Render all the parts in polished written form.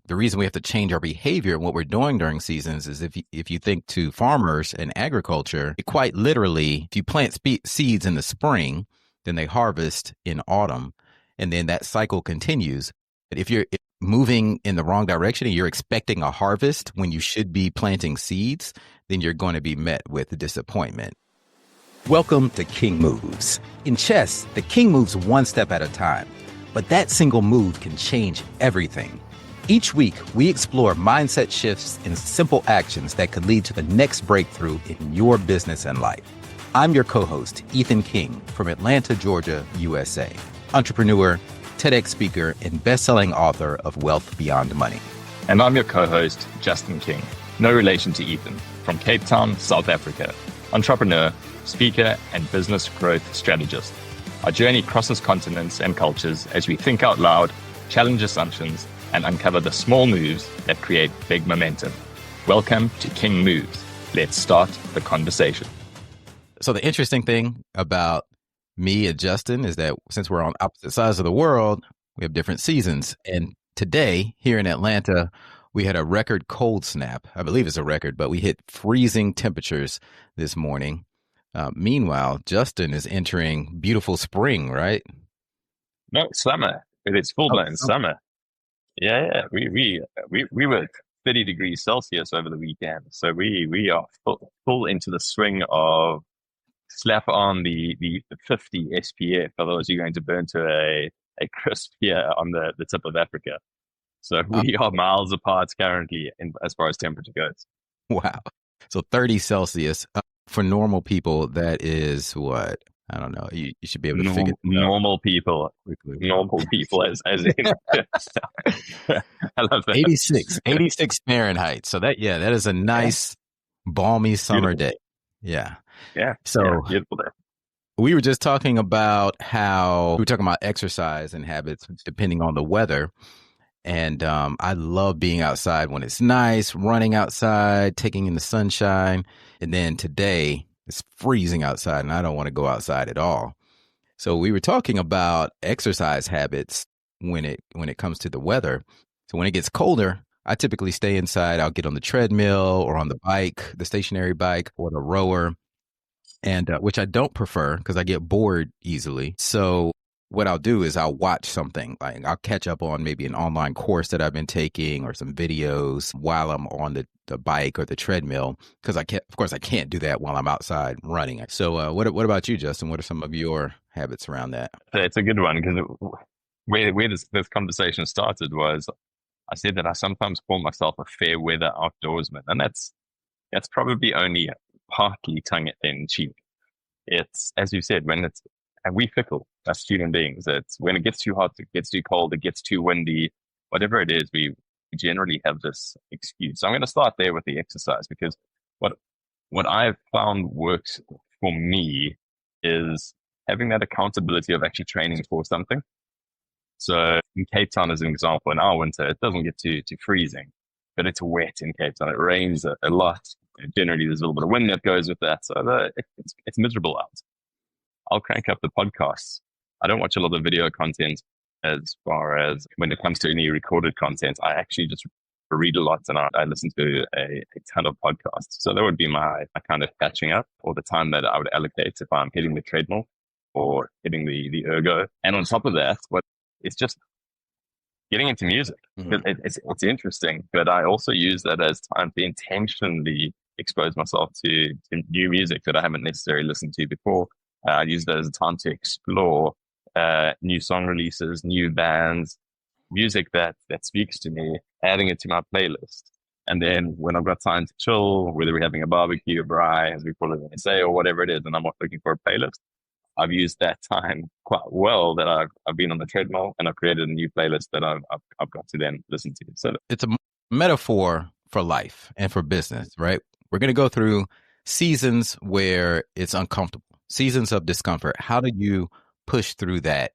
the reason we have to change our behavior and what we're doing during seasons is if you think to farmers and agriculture, quite literally, if you plant seeds in the spring, then they harvest in autumn, and then that cycle continues. But if you're moving in the wrong direction and you're expecting a harvest when you should be planting seeds, then you're going to be met with disappointment. Welcome to King Moves. In chess, the king moves one step at a time, but that single move can change everything. Each week, we explore mindset shifts and simple actions that could lead to the next breakthrough in your business and life. I'm your co-host, Ethan King, from Atlanta, Georgia, USA. Entrepreneur, TEDx speaker, and best-selling author of Wealth Beyond Money. And I'm your co-host, Justin King, no relation to Ethan, from Cape Town, South Africa. Entrepreneur, speaker, and business growth strategist. Our journey crosses continents and cultures as we think out loud, challenge assumptions, and uncover the small moves that create big momentum. Welcome to King Moves. Let's start the conversation. So the interesting thing about me and Justin is that since we're on opposite sides of the world, we have different seasons. And today, here in Atlanta, we had a record cold snap. I believe it's a record, but we hit freezing temperatures this morning. Meanwhile, Justin is entering beautiful spring, right? No, summer. It's full-blown summer. Yeah. We were 30 degrees Celsius over the weekend. So we are full into the swing of slap on the 50 SPF. Otherwise, you're going to burn to a crisp here on the tip of Africa. So we are miles apart currently as far as temperature goes. Wow. So 30 Celsius. For normal people, that is what? I don't know. You should be able to figure it out. Normal people as in. I love that. 86 Fahrenheit. So that is a nice, balmy summer day. Yeah. So beautiful day. We were just talking about exercise and habits depending on the weather. And I love being outside when it's nice, running outside, taking in the sunshine. And then today it's freezing outside and I don't want to go outside at all. So we were talking about exercise habits when it comes to the weather. So when it gets colder, I typically stay inside. I'll get on the treadmill or on the bike, the stationary bike or the rower, and which I don't prefer because I get bored easily. So what I'll do is I'll watch something. Like I'll catch up on maybe an online course that I've been taking or some videos while I'm on the bike or the treadmill, because I can't do that while I'm outside running. So what about you, Justin? What are some of your habits around that? It's a good one because where this conversation started was I said that I sometimes call myself a fair weather outdoorsman, and that's probably only partly tongue in cheek. It's, as you said, and we fickle as human beings. It's when it gets too hot, it gets too cold, it gets too windy, whatever it is, we generally have this excuse. So I'm going to start there with the exercise, because what I've found works for me is having that accountability of actually training for something. So in Cape Town, as an example, in our winter, it doesn't get too freezing, but it's wet in Cape Town. It rains a lot. Generally, there's a little bit of wind that goes with that. So it's miserable out. I'll crank up the podcasts. I don't watch a lot of video content as far as when it comes to any recorded content. I actually just read a lot and I listen to a ton of podcasts. So that would be my kind of catching up, or the time that I would allocate if I'm hitting the treadmill or hitting the ergo. And on top of that, it's just getting into music. Mm-hmm. It's interesting, but I also use that as time to intentionally expose myself to new music that I haven't necessarily listened to before. I use that as a time to explore new song releases, new bands, music that speaks to me, adding it to my playlist. And then when I've got time to chill, whether we're having a barbecue, a braai, as we call it in SA, or whatever it is, and I'm not looking for a playlist, I've used that time quite well that I've been on the treadmill and I've created a new playlist that I've got to then listen to. So it's a metaphor for life and for business, right? We're going to go through seasons where it's uncomfortable, seasons of discomfort. How do you push through that?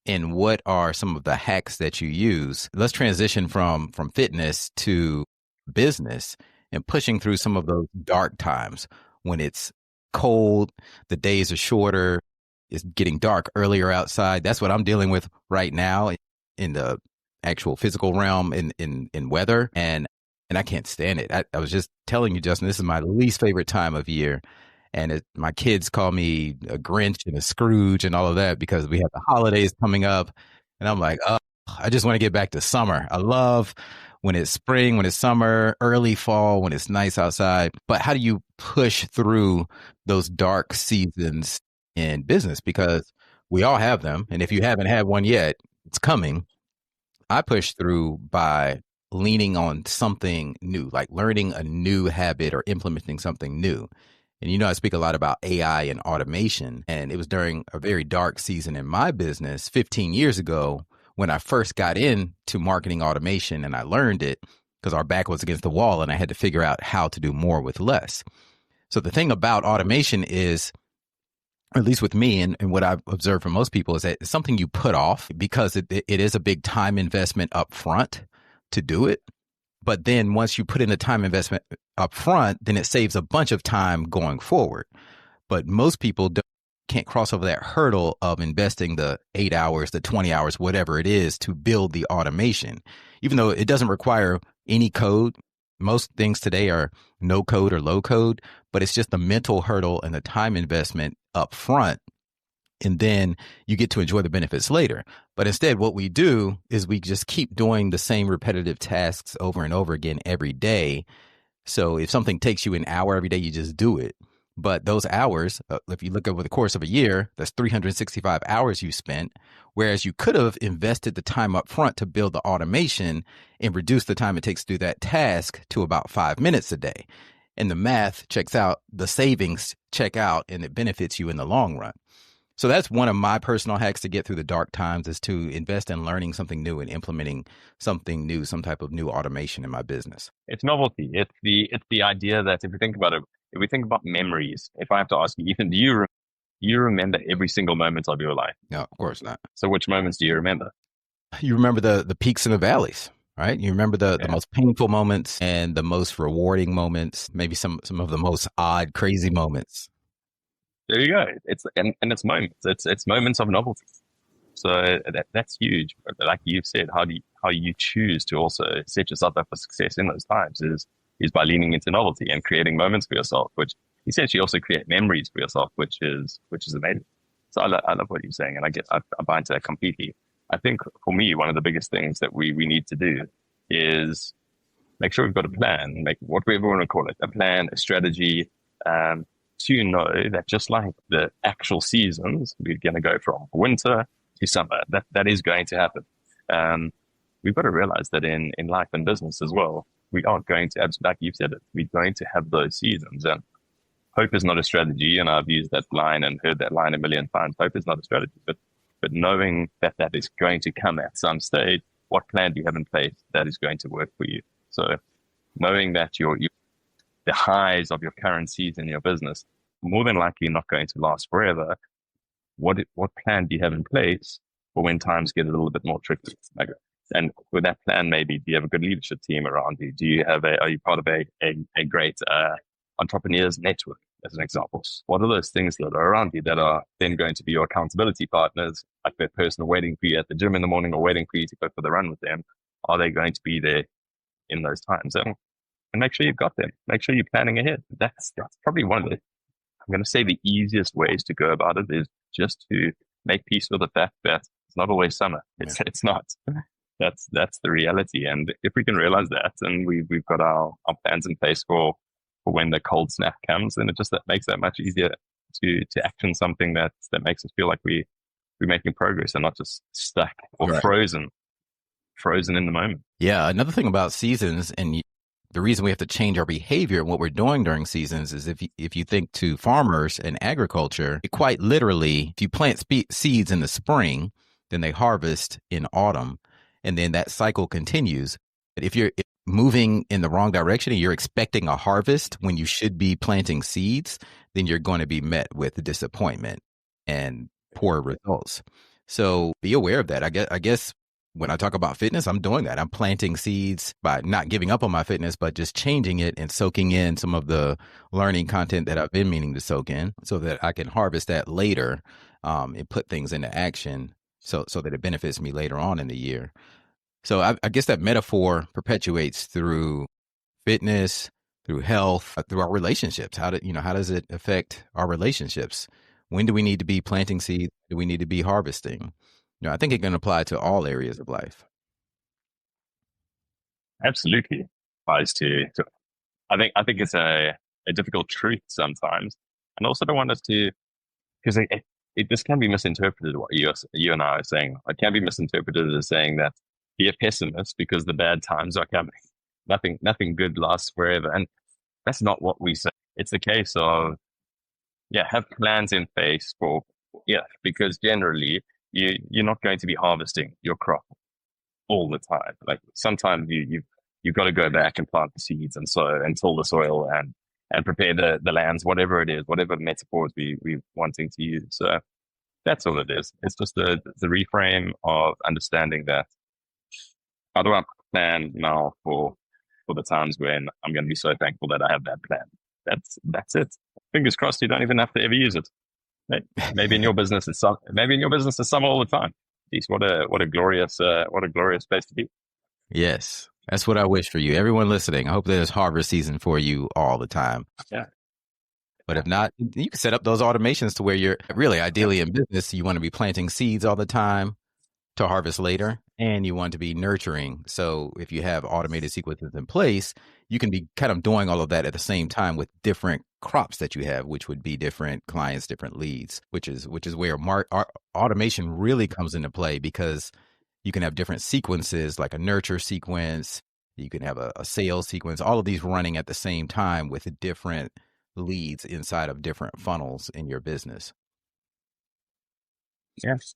And what are some of the hacks that you use? Let's transition from fitness to business and pushing through some of those dark times when it's cold, the days are shorter, it's getting dark earlier outside. That's what I'm dealing with right now in the actual physical realm in weather, and I can't stand it. I was just telling you, Justin, this is my least favorite time of year. And my kids call me a Grinch and a Scrooge and all of that because we have the holidays coming up. And I'm like, oh, I just want to get back to summer. I love when it's spring, when it's summer, early fall, when it's nice outside. But how do you push through those dark seasons in business? Because we all have them. And if you haven't had one yet, it's coming. I push through by leaning on something new, like learning a new habit or implementing something new. And I speak a lot about AI and automation. And it was during a very dark season in my business 15 years ago when I first got into marketing automation and I learned it because our back was against the wall and I had to figure out how to do more with less. So the thing about automation is, or at least with me and what I've observed from most people, is that it's something you put off because it is a big time investment up front to do it. But then once you put in the time investment up front, then it saves a bunch of time going forward. But most people can't cross over that hurdle of investing the 8 hours, the 20 hours, whatever it is to build the automation, even though it doesn't require any code. Most things today are no code or low code, but it's just the mental hurdle and the time investment up front. And then you get to enjoy the benefits later. But instead, what we do is we just keep doing the same repetitive tasks over and over again every day. So if something takes you an hour every day, you just do it. But those hours, if you look over the course of a year, that's 365 hours you spent, whereas you could have invested the time up front to build the automation and reduce the time it takes to do that task to about 5 minutes a day. And the math checks out, the savings check out, and it benefits you in the long run. So that's one of my personal hacks to get through the dark times, is to invest in learning something new and implementing something new, some type of new automation in my business. It's novelty. It's the idea that if we think about it, if we think about memories, if I have to ask you, Ethan, do you remember every single moment of your life? No, of course not. So which moments do you remember? You remember the peaks and the valleys, right? You remember the most painful moments and the most rewarding moments, maybe some of the most odd, crazy moments. There you go. It's it's moments. It's moments of novelty. So that's huge. But like you've said, how you choose to also set yourself up for success in those times is by leaning into novelty and creating moments for yourself, which essentially also create memories for yourself, which is amazing. So I love what you're saying, and I buy into that completely. I think for me, one of the biggest things that we need to do is make sure we've got a plan, make whatever we want to call it, a plan, a strategy, to know that just like the actual seasons, we're going to go from winter to summer. That is going to happen. We've got to realize that in life and business as well, we are going to, like you've said it, we're going to have those seasons. And hope is not a strategy. And I've used that line and heard that line a million times. Hope is not a strategy, but knowing that is going to come at some stage, what plan do you have in place that is going to work for you? So knowing that the highs of your current season in your business more than likely not going to last forever. What plan do you have in place for when times get a little bit more tricky? And with that plan, maybe do you have a good leadership team around you? Are you part of a great entrepreneurs network, as an example? What are those things that are around you that are then going to be your accountability partners, like that person waiting for you at the gym in the morning or waiting for you to go for the run with them? Are they going to be there in those times? And make sure you've got them. Make sure you're planning ahead. That's probably one of the, I'm going to say, the easiest ways to go about it is just to make peace with the fact that it's not always summer. It's not. That's the reality. And if we can realize that, and we've got our plans in place for when the cold snap comes, then it just that makes that much easier to action something that makes us feel like we're making progress and not just stuck or frozen in the moment. Yeah. Another thing about seasons, and the reason we have to change our behavior and what we're doing during seasons, is if you think to farmers and agriculture, quite literally, if you plant seeds in the spring, then they harvest in autumn, and then that cycle continues. But if you're moving in the wrong direction and you're expecting a harvest when you should be planting seeds, then you're going to be met with disappointment and poor results. So be aware of that. I guess when I talk about fitness, I'm doing that. I'm planting seeds by not giving up on my fitness, but just changing it and soaking in some of the learning content that I've been meaning to soak in so that I can harvest that later, and put things into action so that it benefits me later on in the year. So I guess that metaphor perpetuates through fitness, through health, through our relationships. How does it affect our relationships? When do we need to be planting seeds? Do we need to be harvesting? I think it can apply to all areas of life. Absolutely applies to I think it's a difficult truth sometimes, and also don't want us to, because this can be misinterpreted. What you and I are saying, it can be misinterpreted as saying that be a pessimist because the bad times are coming. Nothing good lasts forever, and that's not what we say. It's a case of, yeah, have plans in place for, yeah, because generally you're not going to be harvesting your crop all the time. Like sometimes you've got to go back and plant the seeds and sow and till the soil and prepare the lands, whatever it is, whatever metaphors we wanting to use. So that's all it is. It's just the reframe of understanding that how do I plan now for the times when I'm going to be so thankful that I have that plan. That's it. Fingers crossed you don't even have to ever use it. Maybe in your business it's summer all the time. Geez, what a glorious place to be. Yes, that's what I wish for you. Everyone listening, I hope there's harvest season for you all the time. Yeah. But if not, you can set up those automations to where you're really ideally in business. You want to be planting seeds all the time to harvest later, and you want to be nurturing. So if you have automated sequences in place, you can be kind of doing all of that at the same time with different crops that you have, which would be different clients, different leads, which is where automation really comes into play, because you can have different sequences, like a nurture sequence. You can have a sales sequence, all of these running at the same time with different leads inside of different funnels in your business. Yes.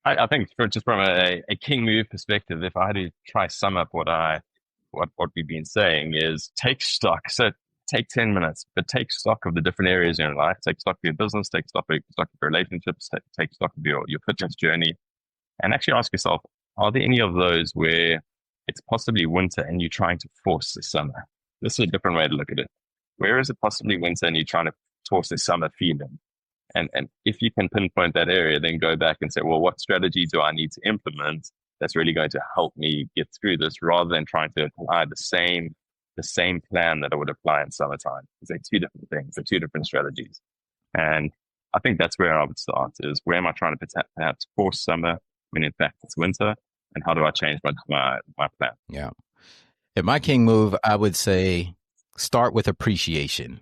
I think just from a king move perspective, if I had to try sum up what we've been saying is take stock. So take 10 minutes, but take stock of the different areas in your life. Take stock of your business, take stock of your relationships, take stock of your fitness journey, and actually ask yourself, are there any of those where it's possibly winter and you're trying to force the summer? This is a different way to look at it. Where is it possibly winter and you're trying to force the summer feeling? And if you can pinpoint that area, then go back and say, well, what strategy do I need to implement that's really going to help me get through this, rather than trying to apply the same plan that I would apply in summertime? They're two different things. They're two different strategies. And I think that's where I would start, is where am I trying to perhaps force summer when in fact it's winter? And how do I change my plan? Yeah. In my king move, I would say start with appreciation.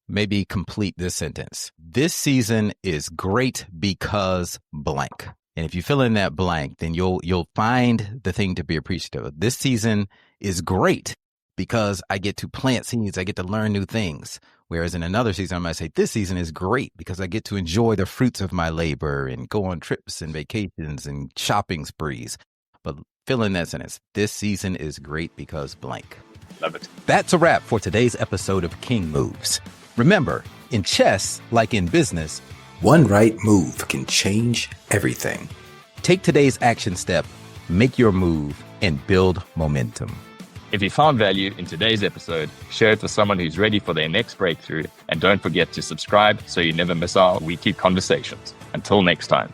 Maybe complete this sentence. This season is great because blank. And if you fill in that blank, then you'll find the thing to be appreciative of. This season is great because I get to plant seeds. I get to learn new things. Whereas in another season, I might say this season is great because I get to enjoy the fruits of my labor and go on trips and vacations and shopping sprees. But fill in that sentence. This season is great because blank. Love it. That's a wrap for today's episode of King Moves. Remember, in chess, like in business, one right move can change everything. Take today's action step, make your move, and build momentum. If you found value in today's episode, share it with someone who's ready for their next breakthrough, and don't forget to subscribe so you never miss our weekly conversations. Until next time.